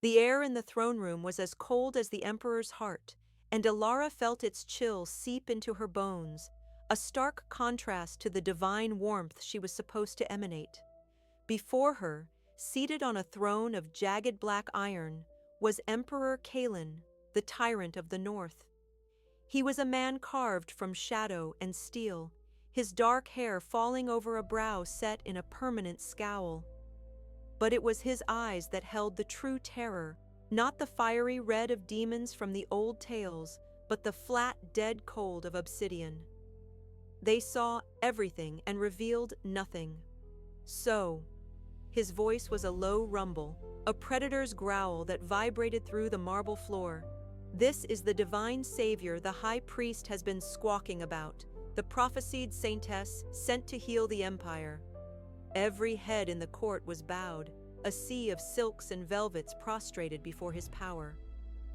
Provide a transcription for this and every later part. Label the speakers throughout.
Speaker 1: The air in the throne room was as cold as the emperor's heart, and Alara felt its chill seep into her bones, a stark contrast to the divine warmth she was supposed to emanate. Before her, seated on a throne of jagged black iron, was Emperor Kalen, the Tyrant of the North. He was a man carved from shadow and steel, his dark hair falling over a brow set in a permanent scowl. But it was his eyes that held the true terror, not the fiery red of demons from the old tales, but the flat, dead cold of obsidian. They saw everything and revealed nothing. So, his voice was a low rumble, a predator's growl that vibrated through the marble floor. This is the divine savior the high priest has been squawking about, the prophesied Saintess sent to heal the empire. Every head in the court was bowed, a sea of silks and velvets prostrated before his power.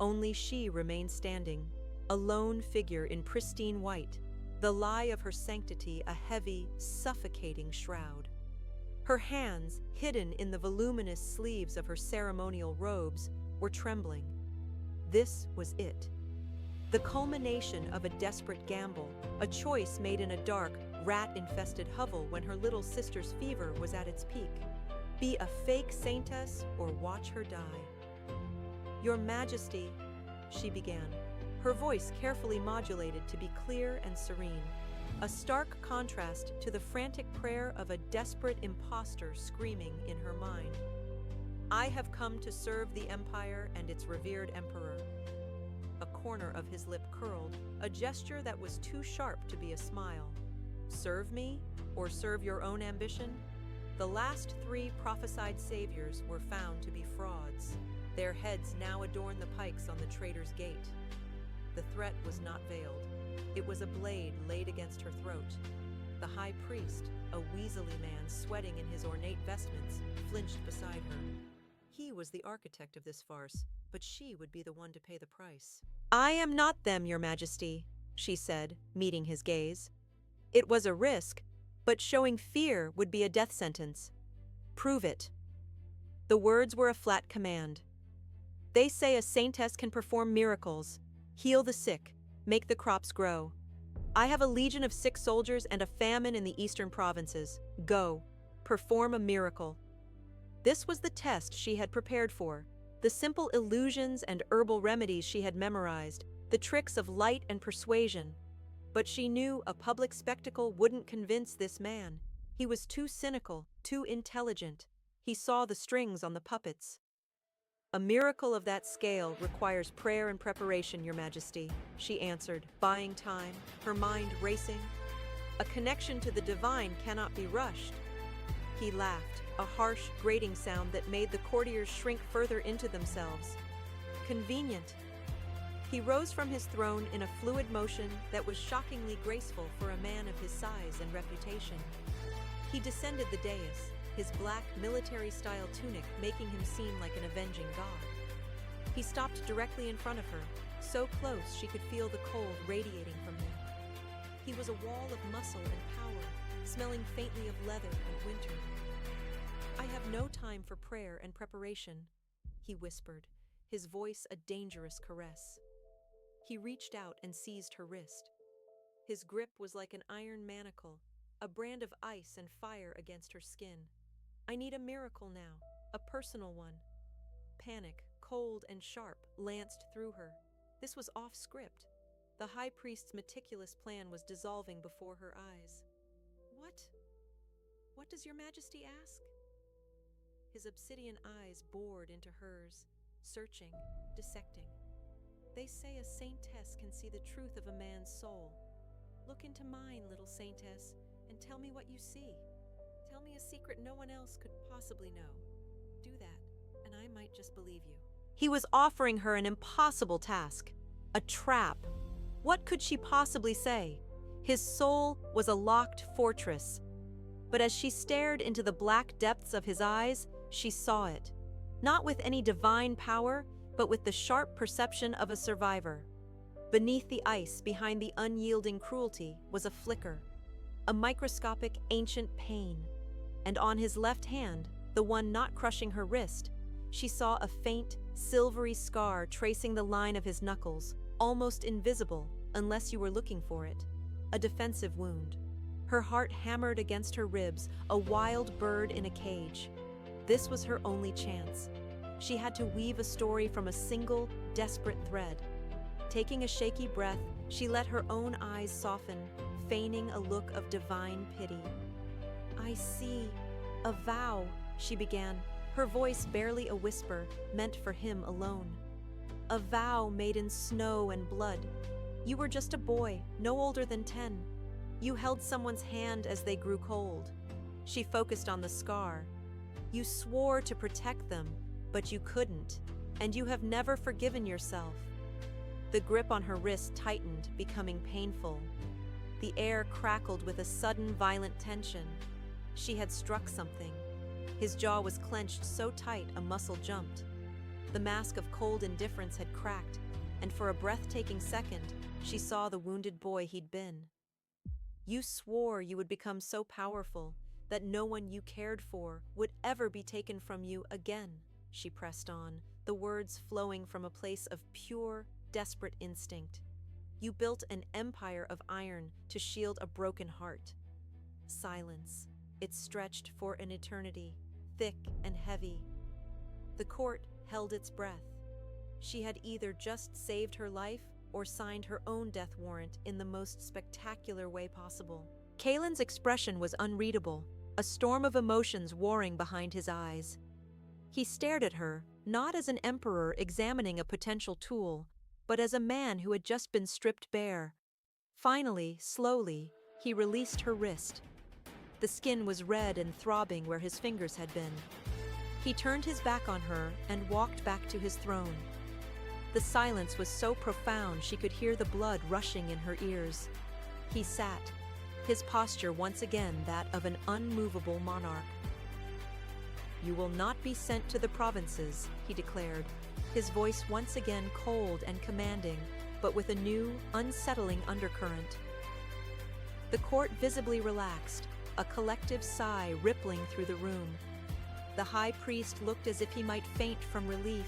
Speaker 1: Only she remained standing, a lone figure in pristine white, the lie of her sanctity a heavy, suffocating shroud. Her hands, hidden in the voluminous sleeves of her ceremonial robes, were trembling. This was it. The culmination of a desperate gamble, a choice made in a dark, rat-infested hovel when her little sister's fever was at its peak. Be a fake saintess or watch her die. "Your Majesty," she began, her voice carefully modulated to be clear and serene, a stark contrast to the frantic prayer of a desperate impostor screaming in her mind. "I have come to serve the empire and its revered emperor." A corner of his lip curled, a gesture that was too sharp to be a smile. "Serve me, or serve your own ambition?" The last three prophesied saviors were found to be frauds. Their heads now adorn the pikes on the traitor's gate. The threat was not veiled. It was a blade laid against her throat. The high priest, a weaselly man sweating in his ornate vestments, flinched beside her. He was the architect of this farce, but she would be the one to pay the price. "I am not them, Your Majesty," she said, meeting his gaze. It was a risk, but showing fear would be a death sentence. "Prove it." The words were a flat command. "They say a saintess can perform miracles, heal the sick, make the crops grow. I have a legion of sick soldiers and a famine in the eastern provinces. Go, perform a miracle." This was the test she had prepared for. The simple illusions and herbal remedies she had memorized, the tricks of light and persuasion. But she knew a public spectacle wouldn't convince this man. He was too cynical, too intelligent. He saw the strings on the puppets. "A miracle of that scale requires prayer and preparation, Your Majesty," she answered, buying time, her mind racing. "A connection to the divine cannot be rushed." He laughed, a harsh, grating sound that made the courtiers shrink further into themselves. "Convenient." He rose from his throne in a fluid motion that was shockingly graceful for a man of his size and reputation. He descended the dais, his black, military-style tunic making him seem like an avenging god. He stopped directly in front of her, so close she could feel the cold radiating from him. He was a wall of muscle and power, smelling faintly of leather and winter. "I have no time for prayer and preparation," he whispered, his voice a dangerous caress. He reached out and seized her wrist. His grip was like an iron manacle, a brand of ice and fire against her skin. "I need a miracle now, a personal one." Panic, cold and sharp, lanced through her. This was off script. The high priest's meticulous plan was dissolving before her eyes. What does Your Majesty ask?" His obsidian eyes bored into hers, searching, dissecting. "They say a saintess can see the truth of a man's soul. Look into mine, little saintess, and tell me what you see. Tell me a secret no one else could possibly know. Do that, and I might just believe you." He was offering her an impossible task, a trap. What could she possibly say? His soul was a locked fortress. But as she stared into the black depths of his eyes, she saw it. Not with any divine power, but with the sharp perception of a survivor. Beneath the ice, behind the unyielding cruelty, was a flicker, a microscopic ancient pain. And on his left hand, the one not crushing her wrist, she saw a faint, silvery scar tracing the line of his knuckles, almost invisible unless you were looking for it. A defensive wound. Her heart hammered against her ribs, a wild bird in a cage. This was her only chance. She had to weave a story from a single, desperate thread. Taking a shaky breath, she let her own eyes soften, feigning a look of divine pity. "I see. A vow," she began, her voice barely a whisper, meant for him alone. "A vow made in snow and blood. You were just a boy, no older than 10. You held someone's hand as they grew cold." She focused on the scar. "You swore to protect them, but you couldn't, and you have never forgiven yourself." The grip on her wrist tightened, becoming painful. The air crackled with a sudden, violent tension. She had struck something. His jaw was clenched so tight a muscle jumped. The mask of cold indifference had cracked, and for a breathtaking second, she saw the wounded boy he'd been. "You swore you would become so powerful that no one you cared for would ever be taken from you again," she pressed on, the words flowing from a place of pure, desperate instinct. "You built an empire of iron to shield a broken heart." Silence. It stretched for an eternity, thick and heavy. The court held its breath. She had either just saved her life or signed her own death warrant in the most spectacular way possible. Kalen's expression was unreadable, a storm of emotions warring behind his eyes. He stared at her, not as an emperor examining a potential tool, but as a man who had just been stripped bare. Finally, slowly, he released her wrist. The skin was red and throbbing where his fingers had been. He turned his back on her and walked back to his throne. The silence was so profound she could hear the blood rushing in her ears. He sat, his posture once again that of an unmovable monarch. "You will not be sent to the provinces," he declared, his voice once again cold and commanding, but with a new, unsettling undercurrent. The court visibly relaxed, a collective sigh rippling through the room. The high priest looked as if he might faint from relief.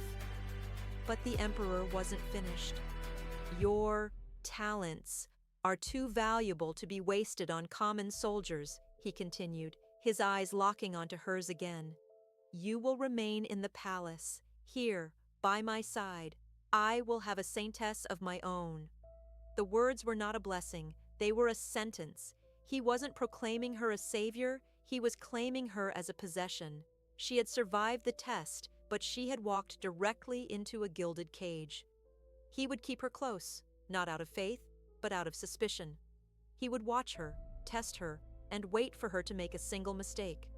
Speaker 1: But the emperor wasn't finished. "Your talents are too valuable to be wasted on common soldiers," he continued, his eyes locking onto hers again. "You will remain in the palace, here, by my side. I will have a saintess of my own." The words were not a blessing, they were a sentence. He wasn't proclaiming her a savior, he was claiming her as a possession. She had survived the test, but she had walked directly into a gilded cage. He would keep her close, not out of faith, but out of suspicion. He would watch her, test her, and wait for her to make a single mistake.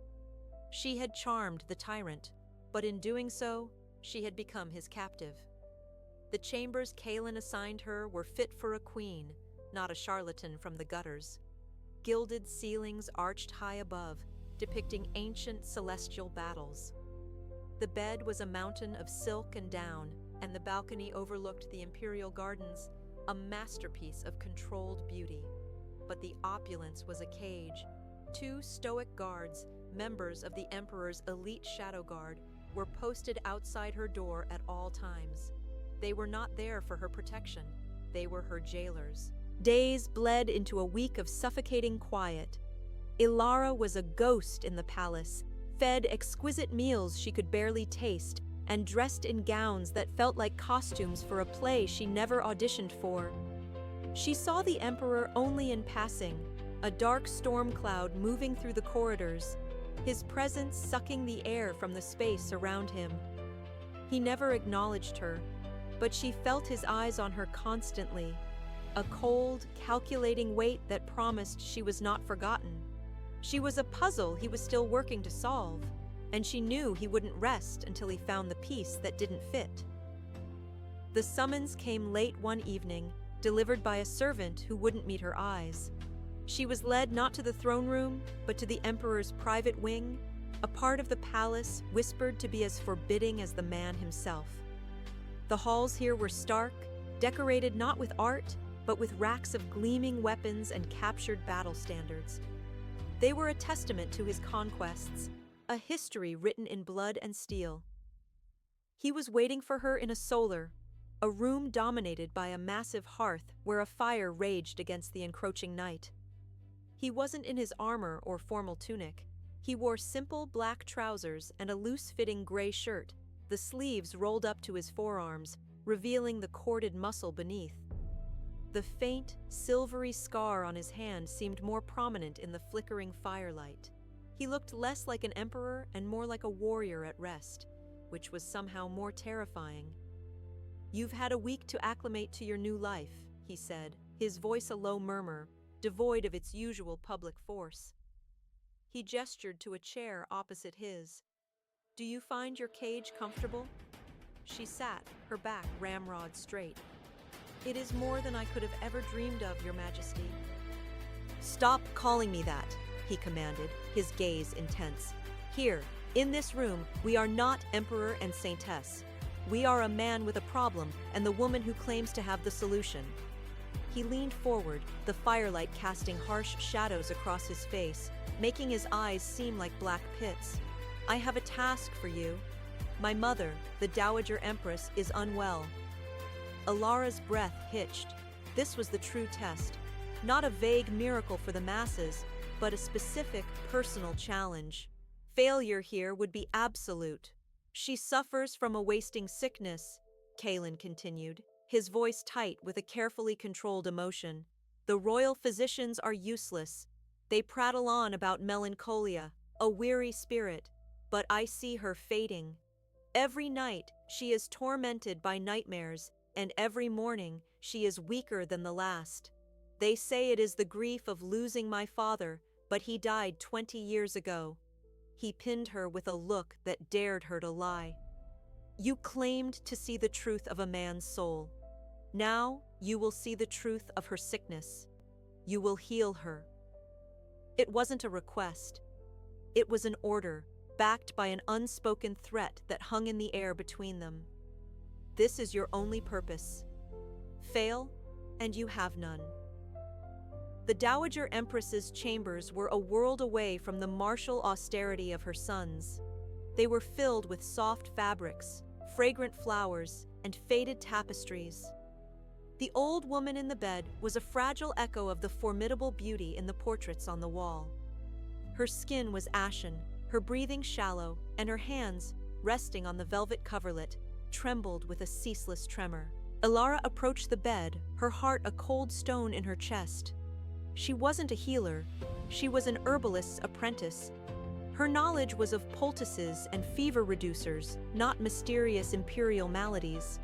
Speaker 1: She had charmed the tyrant, but in doing so, she had become his captive. The chambers Kalen assigned her were fit for a queen, not a charlatan from the gutters. Gilded ceilings arched high above, depicting ancient celestial battles. The bed was a mountain of silk and down, and the balcony overlooked the imperial gardens, a masterpiece of controlled beauty. But the opulence was a cage. 2 stoic guards, members of the emperor's elite shadow guard, were posted outside her door at all times. They were not there for her protection. They were her jailers. Days bled into a week of suffocating quiet. Ilara was a ghost in the palace, fed exquisite meals she could barely taste, and dressed in gowns that felt like costumes for a play she never auditioned for. She saw the emperor only in passing, a dark storm cloud moving through the corridors, his presence sucking the air from the space around him. He never acknowledged her, but she felt his eyes on her constantly, a cold, calculating weight that promised she was not forgotten. She was a puzzle he was still working to solve, and she knew he wouldn't rest until he found the piece that didn't fit. The summons came late one evening, delivered by a servant who wouldn't meet her eyes. She was led not to the throne room, but to the emperor's private wing, a part of the palace whispered to be as forbidding as the man himself. The halls here were stark, decorated not with art, but with racks of gleaming weapons and captured battle standards. They were a testament to his conquests, a history written in blood and steel. He was waiting for her in a room dominated by a massive hearth where a fire raged against the encroaching night. He wasn't in his armor or formal tunic. He wore simple black trousers and a loose-fitting gray shirt, the sleeves rolled up to his forearms, revealing the corded muscle beneath. The faint, silvery scar on his hand seemed more prominent in the flickering firelight. He looked less like an emperor and more like a warrior at rest, which was somehow more terrifying. "You've had a week to acclimate to your new life," he said, his voice a low murmur, devoid of its usual public force. He gestured to a chair opposite his. "Do you find your cage comfortable?" She sat, her back ramrod straight. "It is more than I could have ever dreamed of, Your Majesty." "Stop calling me that," he commanded, his gaze intense. "Here, in this room, we are not Emperor and Saintess. We are a man with a problem and the woman who claims to have the solution." He leaned forward, the firelight casting harsh shadows across his face, making his eyes seem like black pits. "I have a task for you. My mother, the Dowager Empress, is unwell." Alara's breath hitched. This was the true test. Not a vague miracle for the masses, but a specific, personal challenge. Failure here would be absolute. "She suffers from a wasting sickness," Kalen continued, his voice tight with a carefully controlled emotion. "The royal physicians are useless. They prattle on about melancholia, a weary spirit, but I see her fading. Every night she is tormented by nightmares, and every morning she is weaker than the last. They say it is the grief of losing my father, but he died 20 years ago." He pinned her with a look that dared her to lie. "You claimed to see the truth of a man's soul. Now you will see the truth of her sickness. You will heal her." It wasn't a request. It was an order, backed by an unspoken threat that hung in the air between them. "This is your only purpose. Fail, and you have none." The Dowager Empress's chambers were a world away from the martial austerity of her sons. They were filled with soft fabrics, fragrant flowers, and faded tapestries. The old woman in the bed was a fragile echo of the formidable beauty in the portraits on the wall. Her skin was ashen, her breathing shallow, and her hands, resting on the velvet coverlet, trembled with a ceaseless tremor. Alara approached the bed, her heart a cold stone in her chest. She wasn't a healer. She was an herbalist's apprentice. Her knowledge was of poultices and fever reducers, not mysterious imperial maladies.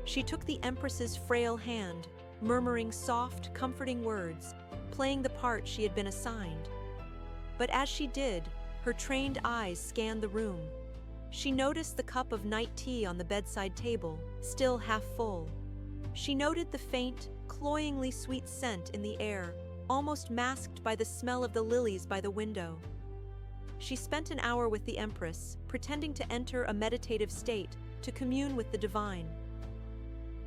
Speaker 1: She took the Empress's frail hand, murmuring soft, comforting words, playing the part she had been assigned. But as she did, her trained eyes scanned the room. She noticed the cup of night tea on the bedside table, still half full. She noted the faint, cloyingly sweet scent in the air, almost masked by the smell of the lilies by the window. She spent an hour with the Empress, pretending to enter a meditative state, to commune with the divine.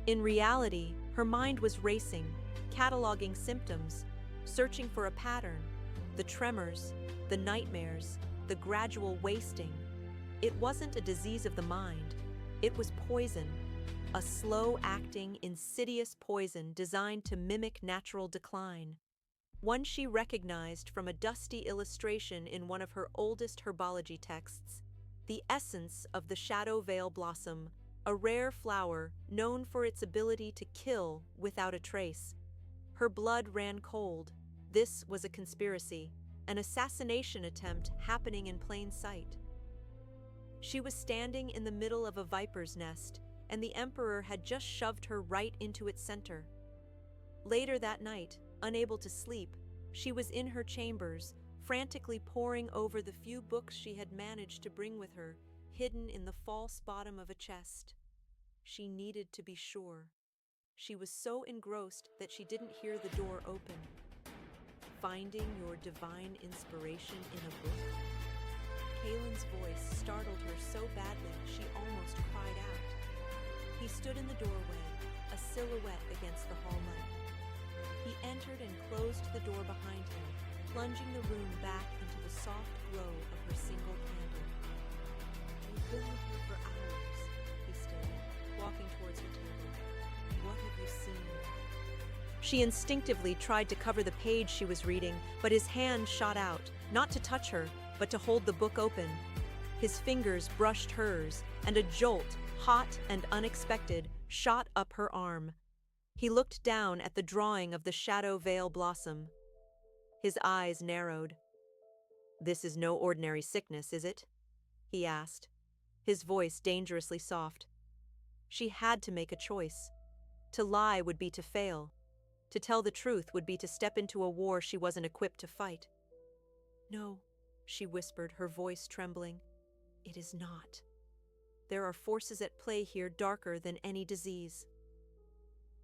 Speaker 1: In reality, her mind was racing, cataloging symptoms, searching for a pattern: the tremors, the nightmares, the gradual wasting. It wasn't a disease of the mind. It was poison, a slow-acting, insidious poison designed to mimic natural decline. One she recognized from a dusty illustration in one of her oldest herbology texts: the essence of the shadow veil blossom, a rare flower known for its ability to kill without a trace. Her blood ran cold. This was a conspiracy, an assassination attempt happening in plain sight. She was standing in the middle of a viper's nest, and the Emperor had just shoved her right into its center. Later that night, unable to sleep, she was in her chambers, frantically poring over the few books she had managed to bring with her, hidden in the false bottom of a chest. She needed to be sure. She was so engrossed that she didn't hear the door open. "Finding your divine inspiration in a book?" Kalen's voice startled her so badly she almost cried out. He stood in the doorway, a silhouette against the hall light. He entered and closed the door behind him, plunging the room back into the soft glow of her single candle. "We've been with her for hours," towards her table. What have you seen? She instinctively tried to cover the page she was reading, but his hand shot out, not to touch her, but to hold the book open. His fingers brushed hers, and a jolt, hot and unexpected, shot up her arm. He looked down at the drawing of the shadow veil blossom. His eyes narrowed. "This is no ordinary sickness, is it?" he asked, his voice dangerously soft. She had to make a choice. To lie would be to fail. To tell the truth would be to step into a war she wasn't equipped to fight. "No," she whispered, her voice trembling. "It is not. There are forces at play here darker than any disease."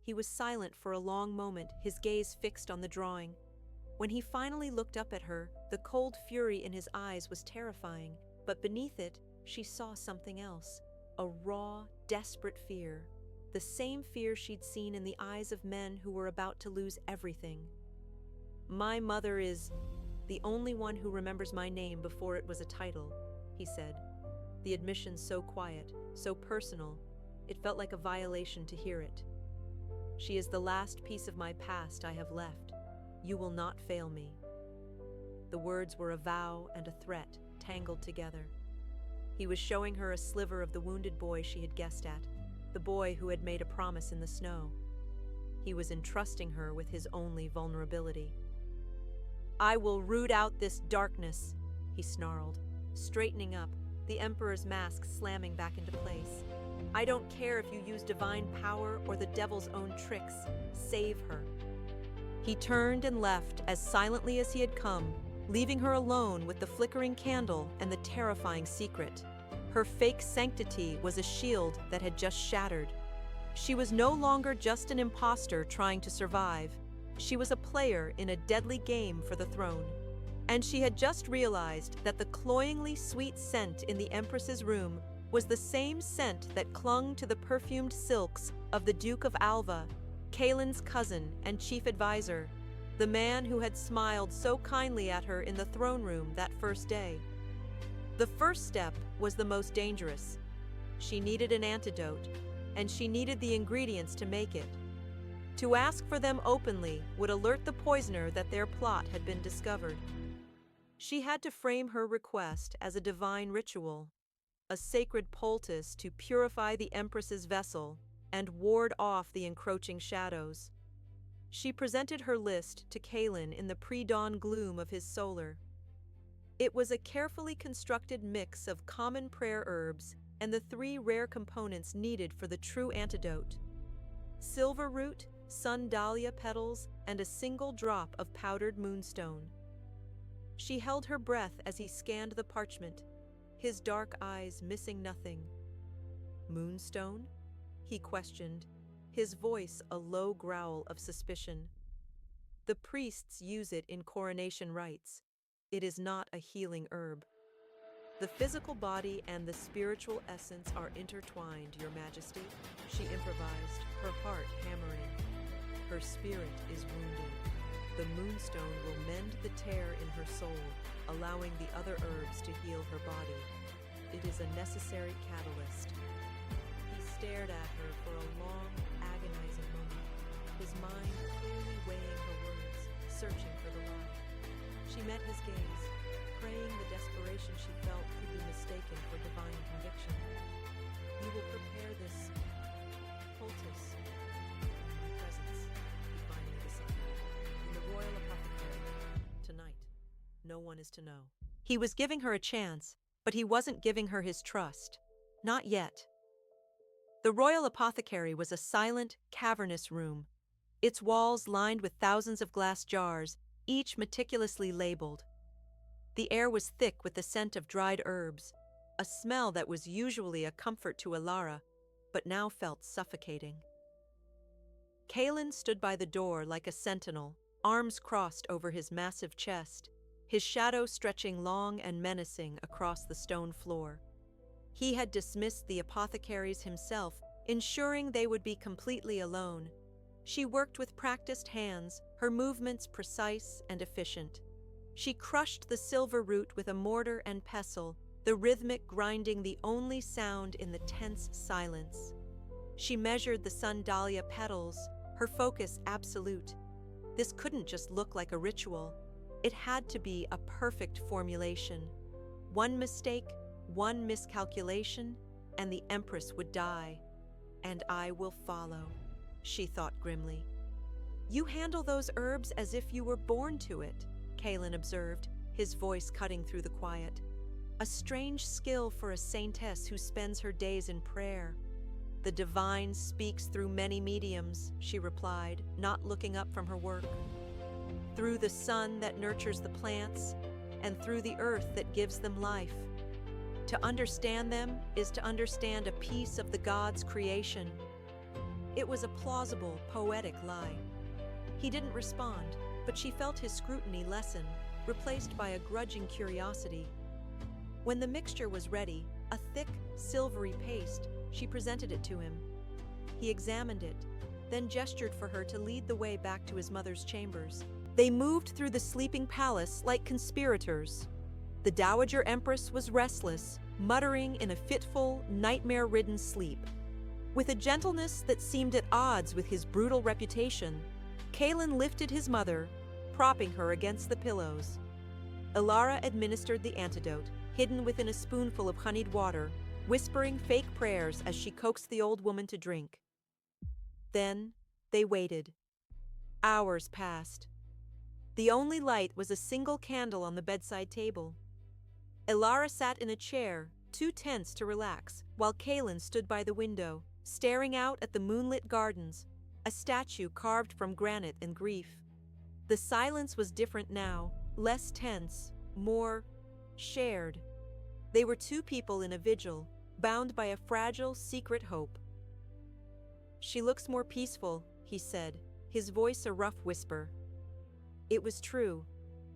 Speaker 1: He was silent for a long moment, his gaze fixed on the drawing. When he finally looked up at her, the cold fury in his eyes was terrifying, but beneath it, she saw something else, a raw, desperate fear, the same fear she'd seen in the eyes of men who were about to lose everything. "My mother is the only one who remembers my name before it was a title," he said, the admission so quiet, so personal, it felt like a violation to hear it. "She is the last piece of my past I have left. You will not fail me." The words were a vow and a threat, tangled together. He was showing her a sliver of the wounded boy she had guessed at, the boy who had made a promise in the snow. He was entrusting her with his only vulnerability. "I will root out this darkness," he snarled, straightening up, the Emperor's mask slamming back into place. "I don't care if you use divine power or the devil's own tricks. Save her." He turned and left as silently as he had come, leaving her alone with the flickering candle and the terrifying secret. Her fake sanctity was a shield that had just shattered. She was no longer just an imposter trying to survive. She was a player in a deadly game for the throne. And she had just realized that the cloyingly sweet scent in the Empress's room was the same scent that clung to the perfumed silks of the Duke of Alva, Kaelin's cousin and chief advisor, the man who had smiled so kindly at her in the throne room that first day. The first step was the most dangerous. She needed an antidote, and she needed the ingredients to make it. To ask for them openly would alert the poisoner that their plot had been discovered. She had to frame her request as a divine ritual, a sacred poultice to purify the Empress's vessel and ward off the encroaching shadows. She presented her list to Kaelin in the pre-dawn gloom of his solar. It was a carefully constructed mix of common prayer herbs and the 3 rare components needed for the true antidote: silver root, sun dahlia petals, and a single drop of powdered moonstone. She held her breath as he scanned the parchment, his dark eyes missing nothing. "Moonstone?" he questioned, his voice a low growl of suspicion. "The priests use it in coronation rites. It is not a healing herb. The physical body and the spiritual essence are intertwined, Your Majesty," she improvised, her heart hammering. "Her spirit is wounded. The moonstone will mend the tear in her soul, allowing the other herbs to heal her body. It is a necessary catalyst." He stared at her for a long, agonizing moment, his mind clearly weighing her words, searching for the lie. She met his gaze, praying the desperation she felt could be mistaken for divine conviction. "You will prepare this poultice in my presence," he finally decided, "in the royal apothecary, tonight. No one is to know." He was giving her a chance, but he wasn't giving her his trust. Not yet. The royal apothecary was a silent, cavernous room, its walls lined with thousands of glass jars, each meticulously labeled. The air was thick with the scent of dried herbs, a smell that was usually a comfort to Alara, but now felt suffocating. Kaelin stood by the door like a sentinel, arms crossed over his massive chest, his shadow stretching long and menacing across the stone floor. He had dismissed the apothecaries himself, ensuring they would be completely alone. She worked with practiced hands, her movements precise and efficient. She crushed the silver root with a mortar and pestle, the rhythmic grinding the only sound in the tense silence. She measured the sundalia petals, her focus absolute. This couldn't just look like a ritual. It had to be a perfect formulation. One mistake, one miscalculation, and the Empress would die. And I will follow, she thought grimly. You handle those herbs as if you were born to it, Kaelin observed, his voice cutting through the quiet. A strange skill for a saintess who spends her days in prayer. The divine speaks through many mediums, she replied, not looking up from her work. Through the sun that nurtures the plants, and through the earth that gives them life. To understand them is to understand a piece of the God's creation. It was a plausible, poetic lie. He didn't respond, but she felt his scrutiny lessen, replaced by a grudging curiosity. When the mixture was ready, a thick, silvery paste, she presented it to him. He examined it, then gestured for her to lead the way back to his mother's chambers. They moved through the sleeping palace like conspirators. The Dowager Empress was restless, muttering in a fitful, nightmare-ridden sleep. With a gentleness that seemed at odds with his brutal reputation, Kaelin lifted his mother, propping her against the pillows. Elara administered the antidote, hidden within a spoonful of honeyed water, whispering fake prayers as she coaxed the old woman to drink. Then they waited. Hours passed. The only light was a single candle on the bedside table. Elara sat in a chair, too tense to relax, while Kaelin stood by the window, staring out at the moonlit gardens, a statue carved from granite in grief. The silence was different now, less tense, more shared. They were two people in a vigil, bound by a fragile, secret hope. She looks more peaceful, he said, his voice a rough whisper. It was true.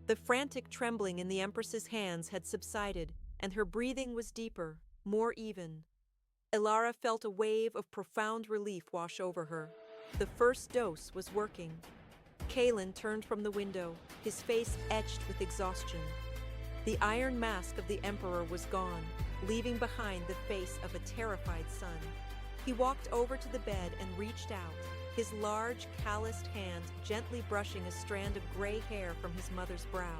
Speaker 1: The frantic trembling in the Empress's hands had subsided, and her breathing was deeper, more even. Elara felt a wave of profound relief wash over her. The first dose was working. Kaelin turned from the window, his face etched with exhaustion. The iron mask of the Emperor was gone, leaving behind the face of a terrified son. He walked over to the bed and reached out, his large, calloused hand gently brushing a strand of gray hair from his mother's brow.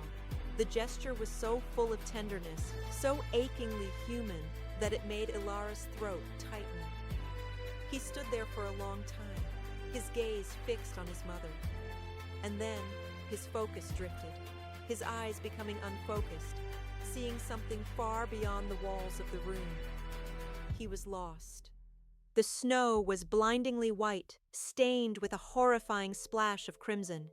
Speaker 1: The gesture was so full of tenderness, so achingly human, that it made Elara's throat tighten. He stood there for a long time, his gaze fixed on his mother. And then his focus drifted, his eyes becoming unfocused, seeing something far beyond the walls of the room. He was lost. The snow was blindingly white, stained with a horrifying splash of crimson.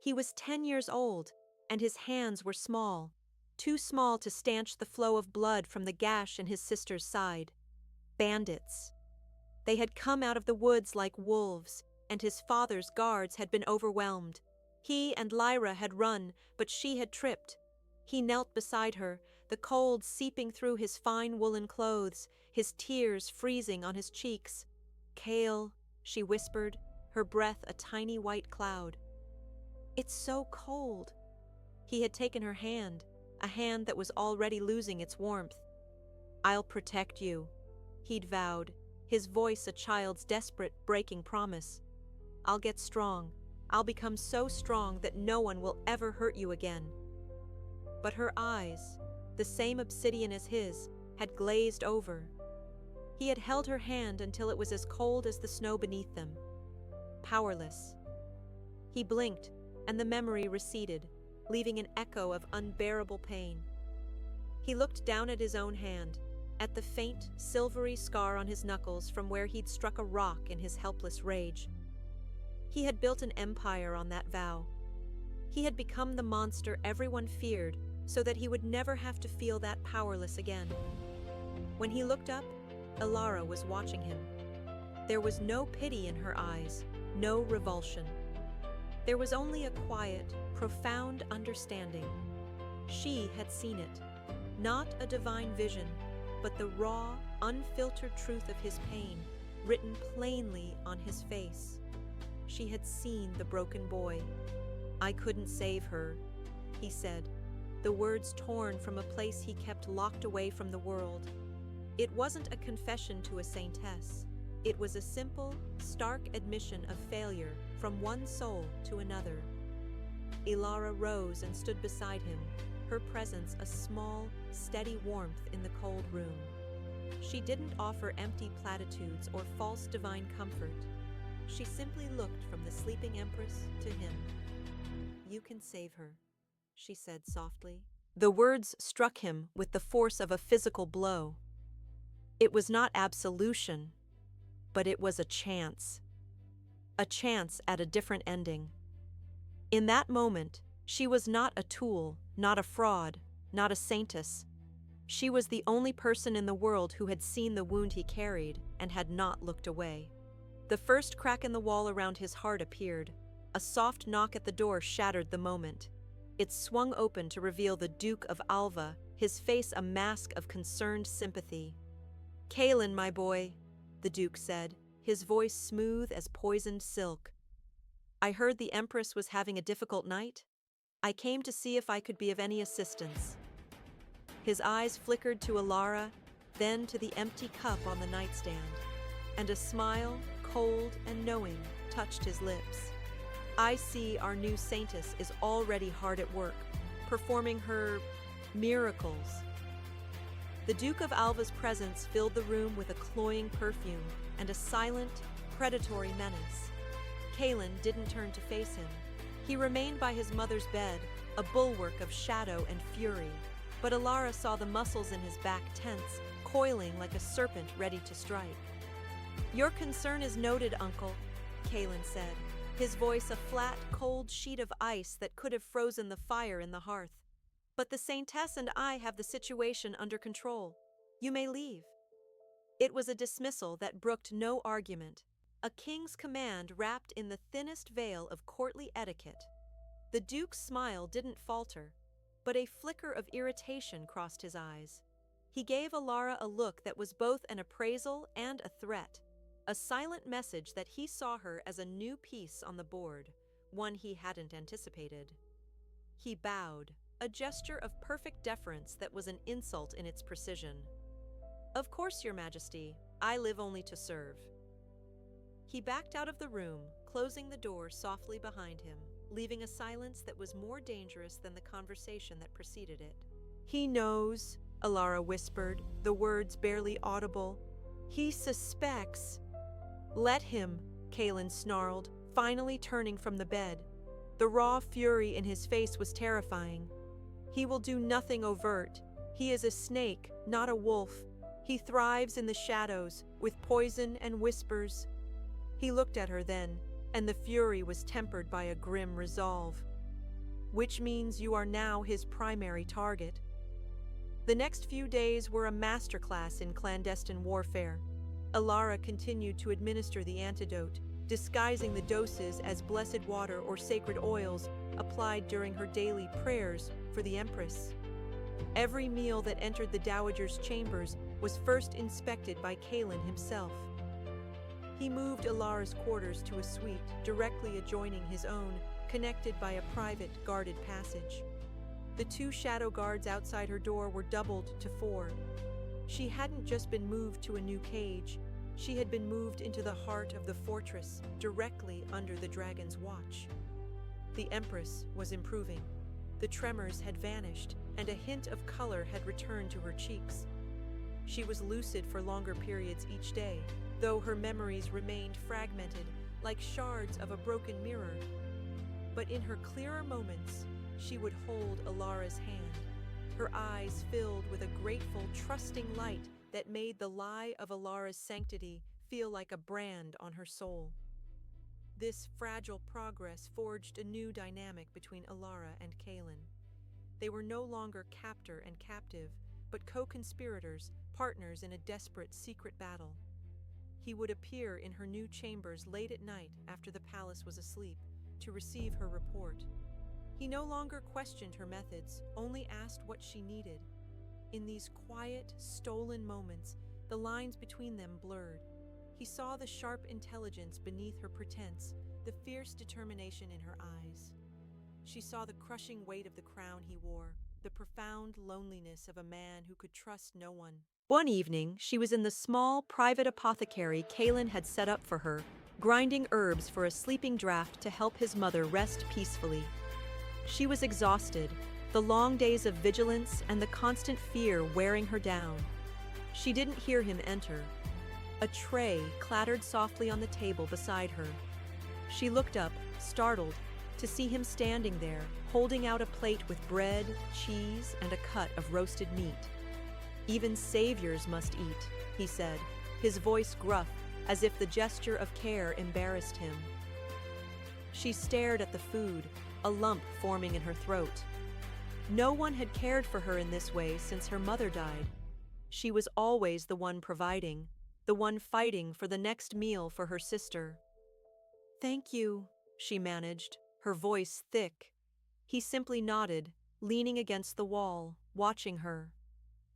Speaker 1: He was 10 years old, and his hands were small, too small to stanch the flow of blood from the gash in his sister's side. Bandits. They had come out of the woods like wolves, and his father's guards had been overwhelmed. He and Lyra had run, but she had tripped. He knelt beside her, the cold seeping through his fine woolen clothes, his tears freezing on his cheeks. "Kale," she whispered, her breath a tiny white cloud. "It's so cold." He had taken her hand, a hand that was already losing its warmth. "I'll protect you," he'd vowed, his voice a child's desperate, breaking promise. "I'll get strong. I'll become so strong that no one will ever hurt you again." But her eyes, the same obsidian as his, had glazed over. He had held her hand until it was as cold as the snow beneath them. Powerless. He blinked, and the memory receded, leaving an echo of unbearable pain. He looked down at his own hand, at the faint, silvery scar on his knuckles from where he'd struck a rock in his helpless rage. He had built an empire on that vow. He had become the monster everyone feared so that he would never have to feel that powerless again. When he looked up, Elara was watching him. There was no pity in her eyes, no revulsion. There was only a quiet, profound understanding. She had seen it, not a divine vision, but the raw, unfiltered truth of his pain, written plainly on his face. She had seen the broken boy. "I couldn't save her," he said, the words torn from a place he kept locked away from the world. It wasn't a confession to a saintess. It was a simple, stark admission of failure from one soul to another. Ilara rose and stood beside him, her presence a small, steady warmth in the cold room. She didn't offer empty platitudes or false divine comfort. She simply looked from the sleeping empress to him. "You can save her," she said softly. The words struck him with the force of a physical blow. It was not absolution, but it was a chance at a different ending. In that moment, she was not a tool, not a fraud, not a saintess. She was the only person in the world who had seen the wound he carried and had not looked away. The first crack in the wall around his heart appeared. A soft knock at the door shattered the moment. It swung open to reveal the Duke of Alva, his face a mask of concerned sympathy. "Kaelin, my boy," the Duke said, his voice smooth as poisoned silk. "I heard the Empress was having a difficult night. I came to see if I could be of any assistance." His eyes flickered to Ilara, then to the empty cup on the nightstand, and a smile, cold and knowing, touched his lips. "I see our new Saintess is already hard at work, performing her miracles." The Duke of Alva's presence filled the room with a cloying perfume and a silent, predatory menace. Kaelin didn't turn to face him. He remained by his mother's bed, a bulwark of shadow and fury, but Ilara saw the muscles in his back tense, coiling like a serpent ready to strike. "Your concern is noted, Uncle," Kaelin said, his voice a flat, cold sheet of ice that could have frozen the fire in the hearth. "But the Saintess and I have the situation under control. You may leave." It was a dismissal that brooked no argument, a king's command wrapped in the thinnest veil of courtly etiquette. The Duke's smile didn't falter, but a flicker of irritation crossed his eyes. He gave Ilara a look that was both an appraisal and a threat, a silent message that he saw her as a new piece on the board, one he hadn't anticipated. He bowed, a gesture of perfect deference that was an insult in its precision. "Of course, Your Majesty, I live only to serve." He backed out of the room, closing the door softly behind him, leaving a silence that was more dangerous than the conversation that preceded it. "He knows," Ilara whispered, the words barely audible. "He suspects." "Let him," Kaelin snarled, finally turning from the bed. The raw fury in his face was terrifying. "He will do nothing overt. He is a snake, not a wolf. He thrives in the shadows, with poison and whispers." He looked at her then, and the fury was tempered by a grim resolve. "Which means you are now his primary target." The next few days were a masterclass in clandestine warfare. Ilara continued to administer the antidote, disguising the doses as blessed water or sacred oils applied during her daily prayers for the Empress. Every meal that entered the Dowager's chambers was first inspected by Kaelin himself. He moved Ilara's quarters to a suite directly adjoining his own, connected by a private, guarded passage. The 2 shadow guards outside her door were doubled to 4. She hadn't just been moved to a new cage, she had been moved into the heart of the fortress, directly under the dragon's watch. The Empress was improving. The tremors had vanished, and a hint of color had returned to her cheeks. She was lucid for longer periods each day, though her memories remained fragmented, like shards of a broken mirror. But in her clearer moments, she would hold Ilara's hand, her eyes filled with a grateful, trusting light that made the lie of Ilara's sanctity feel like a brand on her soul. This fragile progress forged a new dynamic between Ilara and Kaelin. They were no longer captor and captive, but co-conspirators, partners in a desperate secret battle. He would appear in her new chambers late at night after the palace was asleep to receive her report. He no longer questioned her methods, only asked what she needed. In these quiet, stolen moments, the lines between them blurred. He saw the sharp intelligence beneath her pretense, the fierce determination in her eyes. She saw the crushing weight of the crown he wore, the profound loneliness of a man who could trust no one. One evening, she was in the small, private apothecary Kaelin had set up for her, grinding herbs for a sleeping draught to help his mother rest peacefully. She was exhausted, the long days of vigilance and the constant fear wearing her down. She didn't hear him enter. A tray clattered softly on the table beside her. She looked up, startled, to see him standing there, holding out a plate with bread, cheese, and a cut of roasted meat. "Even saviors must eat," he said, his voice gruff, as if the gesture of care embarrassed him. She stared at the food, a lump forming in her throat. No one had cared for her in this way since her mother died. She was always the one providing, the one fighting for the next meal for her sister. "Thank you," she managed, her voice thick. He simply nodded, leaning against the wall, watching her.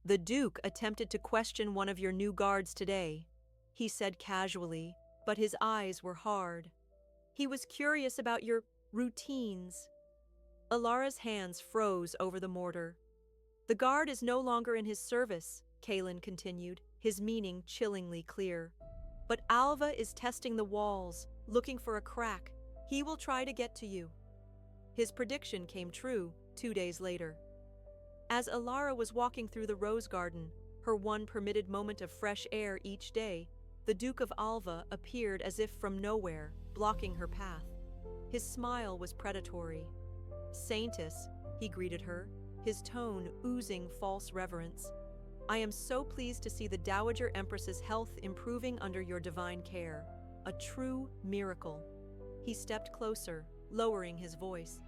Speaker 1: "The Duke attempted to question one of your new guards today," he said casually, but his eyes were hard. "He was curious about your routines." Alara's hands froze over the mortar. "The guard is no longer in his service," Kaelin continued, his meaning chillingly clear. "But Alva is testing the walls, looking for a crack. He will try to get to you." His prediction came true 2 days later. As Alara was walking through the rose garden, her one permitted moment of fresh air each day, the Duke of Alva appeared as if from nowhere, blocking her path. His smile was predatory. "Saintess," he greeted her, his tone oozing false reverence. "I am so pleased to see the Dowager Empress's health improving under your divine care. A true miracle." He stepped closer, lowering his voice.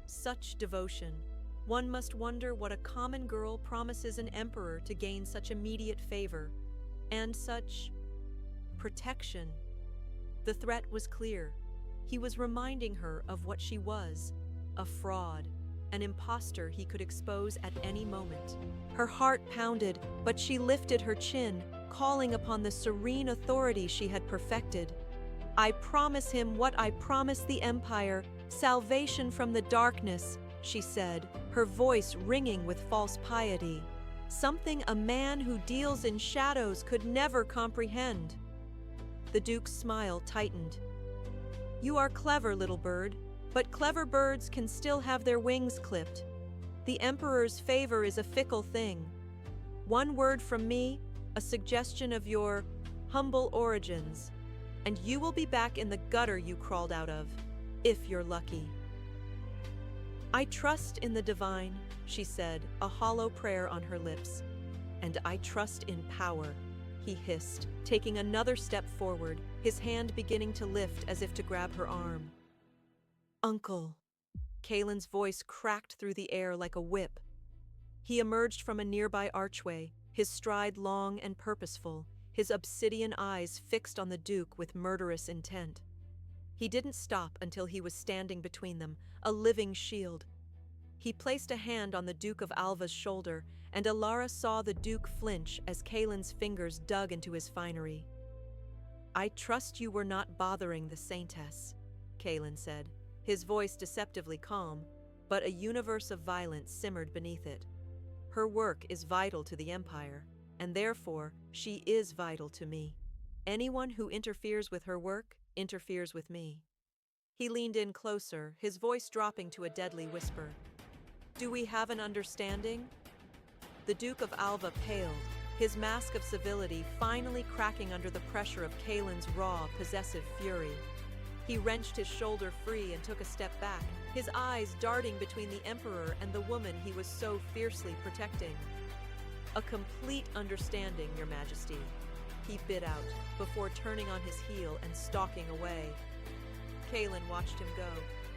Speaker 1: "Such devotion. One must wonder what a common girl promises an emperor to gain such immediate favor. And such protection." The threat was clear. He was reminding her of what she was, a fraud, an imposter he could expose at any moment. Her heart pounded, but she lifted her chin, calling upon the serene authority she had perfected. "I promise him what I promised the Empire, salvation from the darkness," she said, her voice ringing with false piety. "Something a man who deals in shadows could never comprehend." The Duke's smile tightened. "You are clever, little bird, but clever birds can still have their wings clipped. The Emperor's favor is a fickle thing. One word from me, a suggestion of your humble origins, and you will be back in the gutter you crawled out of, if you're lucky." "I trust in the divine," she said, a hollow prayer on her lips. "And I trust in power," he hissed, taking another step forward, his hand beginning to lift as if to grab her arm. "Uncle." Kaelin's voice cracked through the air like a whip. He emerged from a nearby archway, his stride long and purposeful, his obsidian eyes fixed on the Duke with murderous intent. He didn't stop until he was standing between them, a living shield. He placed a hand on the Duke of Alva's shoulder, and Alara saw the Duke flinch as Kaelin's fingers dug into his finery. "I trust you were not bothering the Saintess," Kaelin said, his voice deceptively calm, but a universe of violence simmered beneath it. "Her work is vital to the Empire, and therefore she is vital to me. Anyone who interferes with her work interferes with me." He leaned in closer, his voice dropping to a deadly whisper. "Do we have an understanding?" The Duke of Alva paled, his mask of civility finally cracking under the pressure of Kaelin's raw, possessive fury. He wrenched his shoulder free and took a step back, his eyes darting between the Emperor and the woman he was so fiercely protecting. "A complete understanding, Your Majesty," he bit out, before turning on his heel and stalking away. Kaelin watched him go,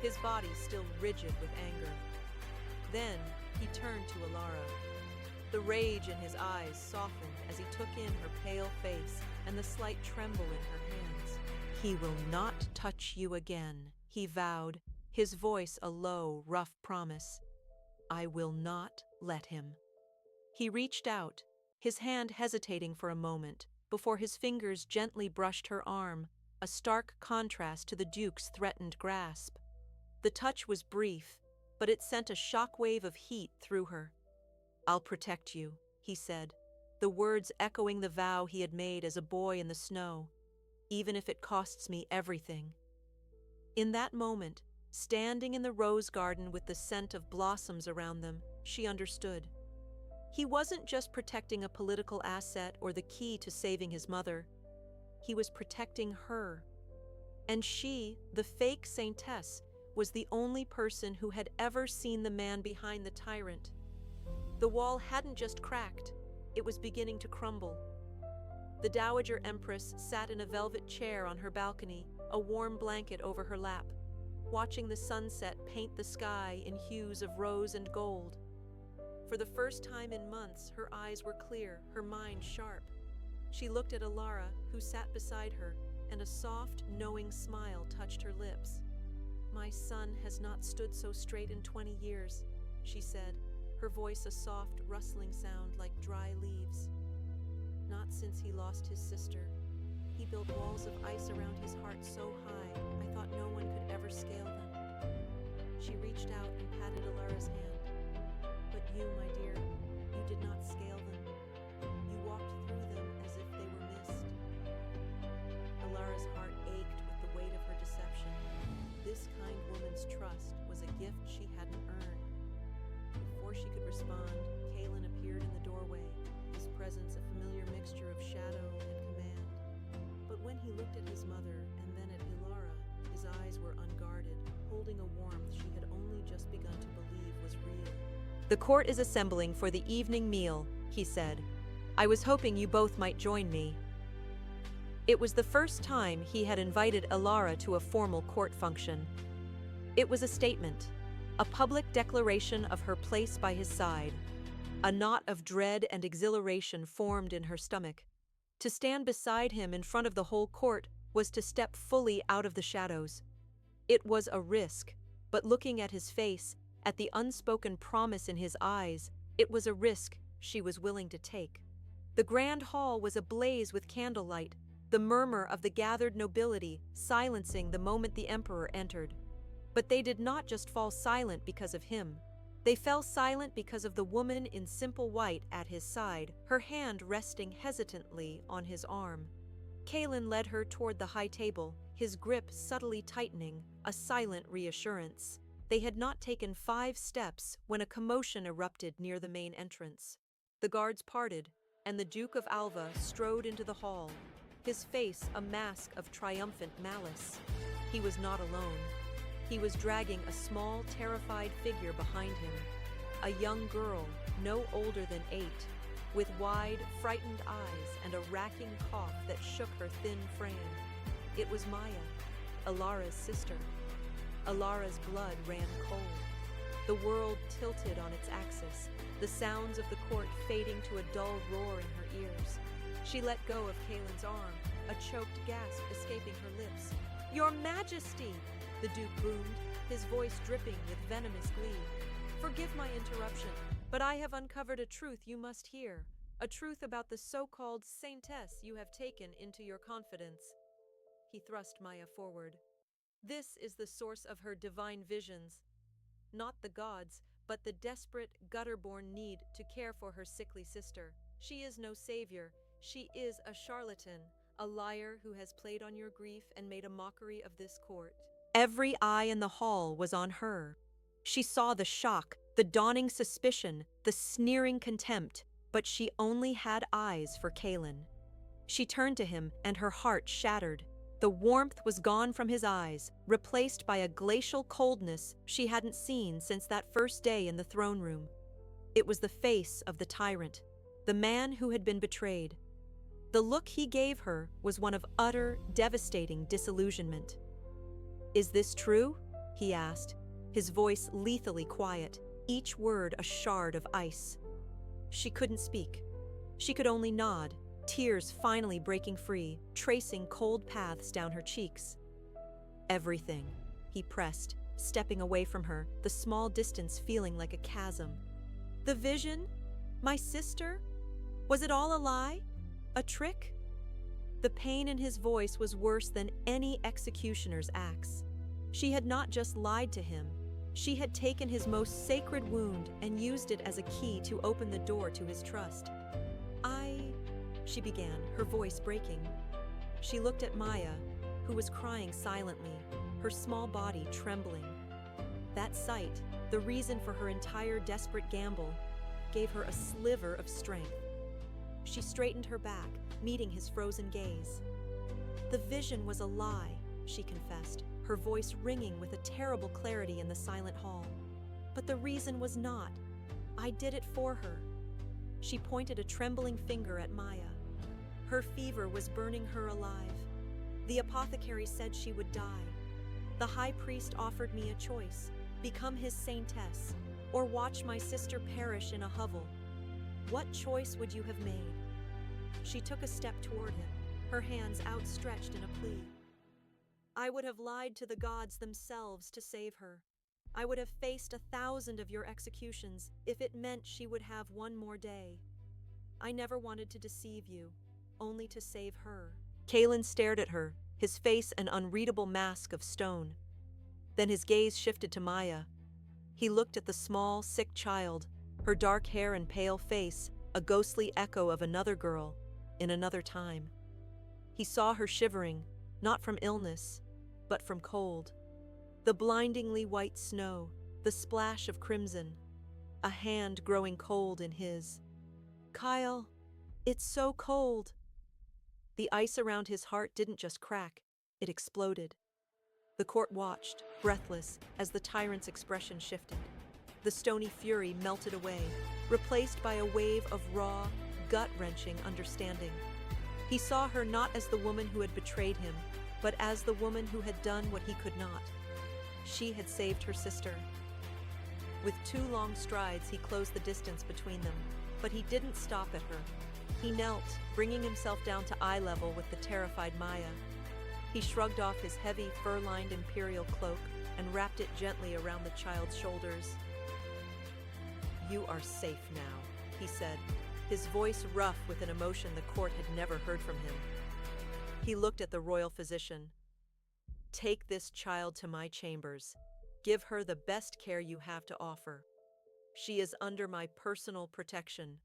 Speaker 1: his body still rigid with anger. Then he turned to Alara. The rage in his eyes softened as he took in her pale face and the slight tremble in her hands. "He will not touch you again," he vowed, his voice a low, rough promise. "I will not let him." He reached out, his hand hesitating for a moment, before his fingers gently brushed her arm, a stark contrast to the Duke's threatened grasp. The touch was brief, but it sent a shock wave of heat through her. "I'll protect you," he said. the words echoing the vow he had made as a boy in the snow, even if it costs me everything. In that moment, standing in the rose garden with the scent of blossoms around them, she understood. He wasn't just protecting a political asset or the key to saving his mother. He was protecting her. And she, the fake Saintess, was the only person who had ever seen the man behind the tyrant. The wall hadn't just cracked, it was beginning to crumble. The Dowager Empress sat in a velvet chair on her balcony, a warm blanket over her lap, watching the sunset paint the sky in hues of rose and gold. For the first time in months, her eyes were clear, her mind sharp. She looked at Alara, who sat beside her, and a soft, knowing smile touched her lips. "My son has not stood so straight in 20 years, she said, her voice a soft, rustling sound like dry leaves. "Not since he lost his sister. He built walls of ice around his heart so high, I thought no one could ever scale them." She reached out and patted Alara's hand. "But you, my dear, you did not scale them. You walked through them as if they were mist." Alara's heart ached with the weight of her deception. This kind woman's trust was a gift she hadn't earned. Before she could respond, Kalen appeared in the doorway, his presence a familiar mixture of shadow and command. But when he looked at his mother and then at Alara, his eyes were unguarded, holding a warmth she had only just begun to believe was real. "The court is assembling for the evening meal," he said. "I was hoping you both might join me." It was the first time he had invited Alara to a formal court function. It was a statement, a public declaration of her place by his side. A knot of dread and exhilaration formed in her stomach. To stand beside him in front of the whole court was to step fully out of the shadows. It was a risk, but looking at his face, at the unspoken promise in his eyes, it was a risk she was willing to take. The grand hall was ablaze with candlelight, the murmur of the gathered nobility silencing the moment the emperor entered. But they did not just fall silent because of him. They fell silent because of the woman in simple white at his side, her hand resting hesitantly on his arm. Kalen led her toward the high table, his grip subtly tightening, a silent reassurance. They had not taken 5 steps when a commotion erupted near the main entrance. The guards parted, and the Duke of Alva strode into the hall, his face a mask of triumphant malice. He was not alone. He was dragging a small, terrified figure behind him, a young girl, no older than 8, with wide, frightened eyes and a racking cough that shook her thin frame. It was Maya, Alara's sister. Alara's blood ran cold. The world tilted on its axis, the sounds of the court fading to a dull roar in her ears. She let go of Kalen's arm, a choked gasp escaping her lips. "Your Majesty!" the Duke boomed, his voice dripping with venomous glee. "Forgive my interruption, but I have uncovered a truth you must hear, a truth about the so-called Saintess you have taken into your confidence." He thrust Maya forward. "This is the source of her divine visions. Not the gods, but the desperate, gutter-born need to care for her sickly sister. She is no savior. She is a charlatan, a liar who has played on your grief and made a mockery of this court." Every eye in the hall was on her. She saw the shock, the dawning suspicion, the sneering contempt, but she only had eyes for Kalen. She turned to him, and her heart shattered. The warmth was gone from his eyes, replaced by a glacial coldness she hadn't seen since that first day in the throne room. It was the face of the tyrant, the man who had been betrayed. The look he gave her was one of utter, devastating disillusionment. "Is this true?" he asked, his voice lethally quiet, each word a shard of ice. She couldn't speak. She could only nod, tears finally breaking free, tracing cold paths down her cheeks. "Everything," he pressed, stepping away from her, the small distance feeling like a chasm. "The vision? My sister? Was it all a lie? A trick?" The pain in his voice was worse than any executioner's axe. She had not just lied to him. She had taken his most sacred wound and used it as a key to open the door to his trust. "I she began, her voice breaking. She looked at Maya, who was crying silently, her small body trembling. That sight, the reason for her entire desperate gamble, gave her a sliver of strength. She straightened her back, meeting his frozen gaze. The vision was a lie, she confessed, her voice ringing with a terrible clarity in the silent hall. But the reason was not. I did it for her. She pointed a trembling finger at Maya. Her fever was burning her alive. The apothecary said she would die. The high priest offered me a choice: become his saintess, or watch my sister perish in a hovel. What choice would you have made? She took a step toward him, her hands outstretched in a plea. I would have lied to the gods themselves to save her. I would have faced 1,000 of your executions if it meant she would have one more day. I never wanted to deceive you, only to save her. Kalen stared at her, his face an unreadable mask of stone. Then his gaze shifted to Maya. He looked at the small, sick child, her dark hair and pale face, a ghostly echo of another girl, in another time. He saw her shivering, not from illness, but from cold. The blindingly white snow, the splash of crimson, a hand growing cold in his. Kyle, it's so cold. The ice around his heart didn't just crack, it exploded. The court watched, breathless, as the tyrant's expression shifted. The stony fury melted away, replaced by a wave of raw, gut-wrenching understanding. He saw her not as the woman who had betrayed him, but as the woman who had done what he could not. She had saved her sister. With 2 long strides, he closed the distance between them, but he didn't stop at her. He knelt, bringing himself down to eye level with the terrified Maya. He shrugged off his heavy, fur-lined imperial cloak and wrapped it gently around the child's shoulders. You are safe now, he said, his voice rough with an emotion the court had never heard from him. He looked at the royal physician. Take this child to my chambers. Give her the best care you have to offer. She is under my personal protection.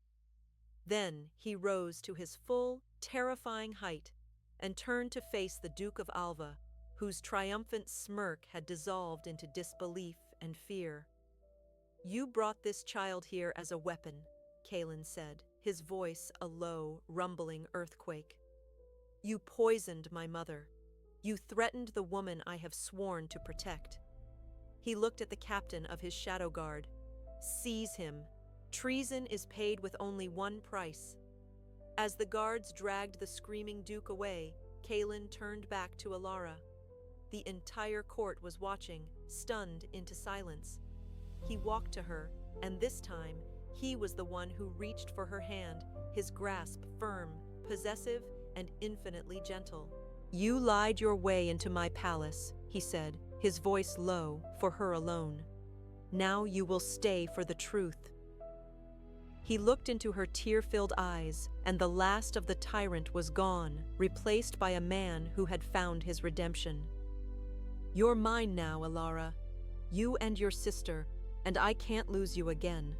Speaker 1: Then he rose to his full, terrifying height and turned to face the Duke of Alva, whose triumphant smirk had dissolved into disbelief and fear. You brought this child here as a weapon, Kalen said, his voice a low, rumbling earthquake. You poisoned my mother. You threatened the woman I have sworn to protect. He looked at the captain of his shadow guard. Seize him. Treason is paid with only one price. As the guards dragged the screaming Duke away, Kalen turned back to Alara. The entire court was watching, stunned into silence. He walked to her, and this time, he was the one who reached for her hand, his grasp firm, possessive, and infinitely gentle. You lied your way into my palace, he said, his voice low, for her alone. Now you will stay for the truth. He looked into her tear-filled eyes, and the last of the tyrant was gone, replaced by a man who had found his redemption. You're mine now, Alara. You and your sister, and I can't lose you again.